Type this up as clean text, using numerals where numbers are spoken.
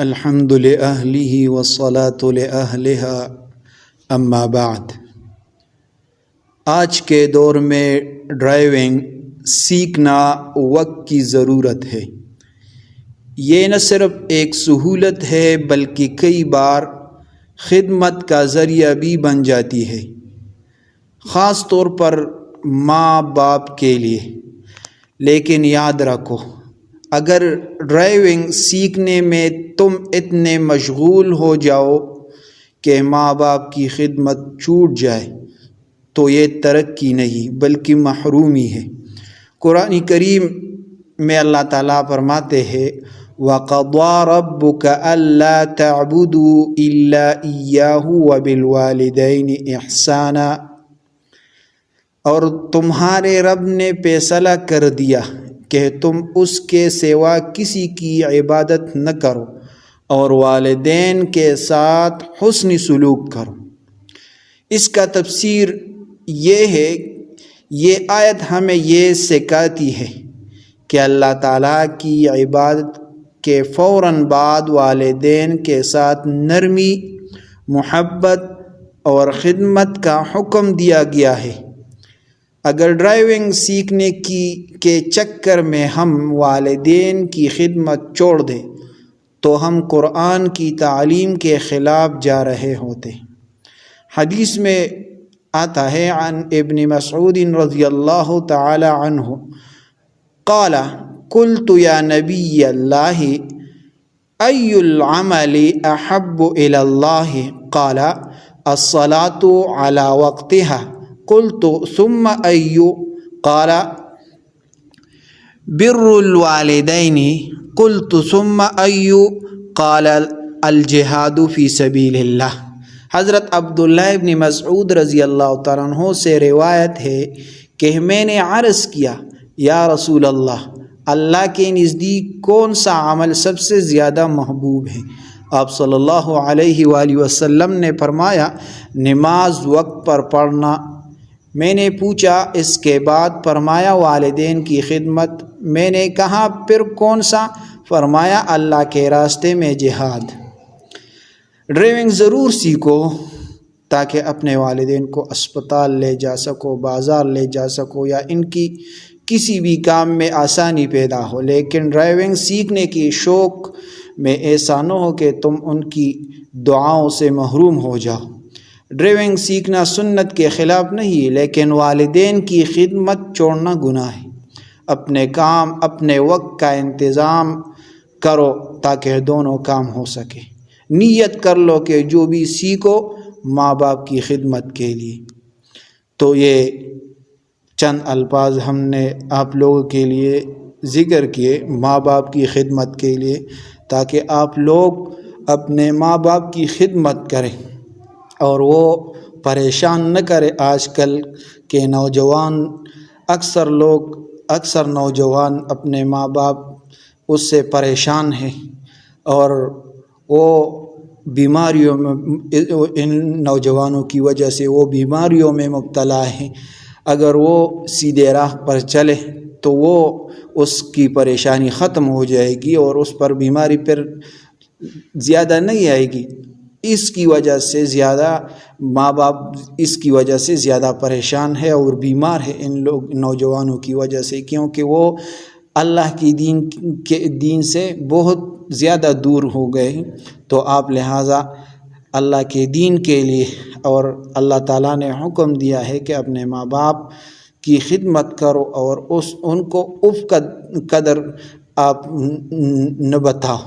الحمد لأهله والصلاة لأهلها اما بعد۔ آج کے دور میں ڈرائیونگ سیکھنا وقت کی ضرورت ہے۔ یہ نہ صرف ایک سہولت ہے بلکہ کئی بار خدمت کا ذریعہ بھی بن جاتی ہے، خاص طور پر ماں باپ کے لیے۔ لیکن یاد رکھو، اگر ڈرائیونگ سیکھنے میں تم اتنے مشغول ہو جاؤ کہ ماں باپ کی خدمت چھوٹ جائے تو یہ ترقی نہیں بلکہ محرومی ہے۔ قرآن کریم میں اللہ تعالیٰ فرماتے ہیں وَقَضَىٰ رَبُّكَ أَلَّا تَعْبُدُوا إِلَّا إِيَّاهُ وَبِالْوَالِدَيْنِ إِحْسَانًا، اور تمہارے رب نے فیصلہ کر دیا کہ تم اس کے سوا کسی کی عبادت نہ کرو اور والدین کے ساتھ حسن سلوک کرو۔ اس کا تفسیر یہ ہے، یہ آیت ہمیں یہ سکھاتی ہے کہ اللہ تعالیٰ کی عبادت کے فوراً بعد والدین کے ساتھ نرمی، محبت اور خدمت کا حکم دیا گیا ہے۔ اگر ڈرائیونگ سیکھنے کے چکر میں ہم والدین کی خدمت چھوڑ دیں تو ہم قرآن کی تعلیم کے خلاف جا رہے ہوتے۔ حدیث میں آتا ہے عن ابن مسعود رضی اللہ تعالی عنہ قال قلت یا نبی اللہ ای العمل احب الی اللہ قال الصلاة علی وقتها قلت ثم ای قال بر الوالدین قلت ثم ای قال الجہاد فی سبیل اللہ۔ حضرت عبداللہ ابن مسعود رضی اللہ تعالیٰ عنہ سے روایت ہے کہ میں نے عرض کیا یا رسول اللہ، اللہ کے نزدیک کون سا عمل سب سے زیادہ محبوب ہے؟ آپ صلی اللہ علیہ وآلہ وسلم نے فرمایا نماز وقت پر پڑھنا۔ میں نے پوچھا اس کے بعد؟ فرمایا والدین کی خدمت۔ میں نے کہا پھر کون سا؟ فرمایا اللہ کے راستے میں جہاد۔ ڈرائیونگ ضرور سیکھو تاکہ اپنے والدین کو اسپتال لے جا سکو، بازار لے جا سکو یا ان کی کسی بھی کام میں آسانی پیدا ہو، لیکن ڈرائیونگ سیکھنے کی شوق میں ایسا نہ ہو کہ تم ان کی دعاؤں سے محروم ہو جاؤ۔ ڈرائیونگ سیکھنا سنت کے خلاف نہیں، لیکن والدین کی خدمت چھوڑنا گناہ ہے۔ اپنے کام، اپنے وقت کا انتظام کرو تاکہ دونوں کام ہو سکے۔ نیت کر لو کہ جو بھی سیکھو ماں باپ کی خدمت کے لیے۔ تو یہ چند الفاظ ہم نے آپ لوگوں کے لیے ذکر کیے ماں باپ کی خدمت کے لیے، تاکہ آپ لوگ اپنے ماں باپ کی خدمت کریں اور وہ پریشان نہ کرے۔ آج کل کے نوجوان اکثر نوجوان اپنے ماں باپ اس سے پریشان ہیں اور وہ بیماریوں میں، ان نوجوانوں کی وجہ سے وہ بیماریوں میں مبتلا ہیں۔ اگر وہ سیدھے راہ پر چلے تو وہ اس کی پریشانی ختم ہو جائے گی اور اس پر بیماری پھر زیادہ نہیں آئے گی۔ اس کی وجہ سے زیادہ ماں باپ اس کی وجہ سے زیادہ پریشان ہے اور بیمار ہے ان نوجوانوں کی وجہ سے، کیونکہ وہ اللہ کی دین سے بہت زیادہ دور ہو گئے ہیں۔ تو آپ لہٰذا اللہ کے دین کے لیے، اور اللہ تعالیٰ نے حکم دیا ہے کہ اپنے ماں باپ کی خدمت کرو اور ان کو اف قدر آپ نہ بتاؤ۔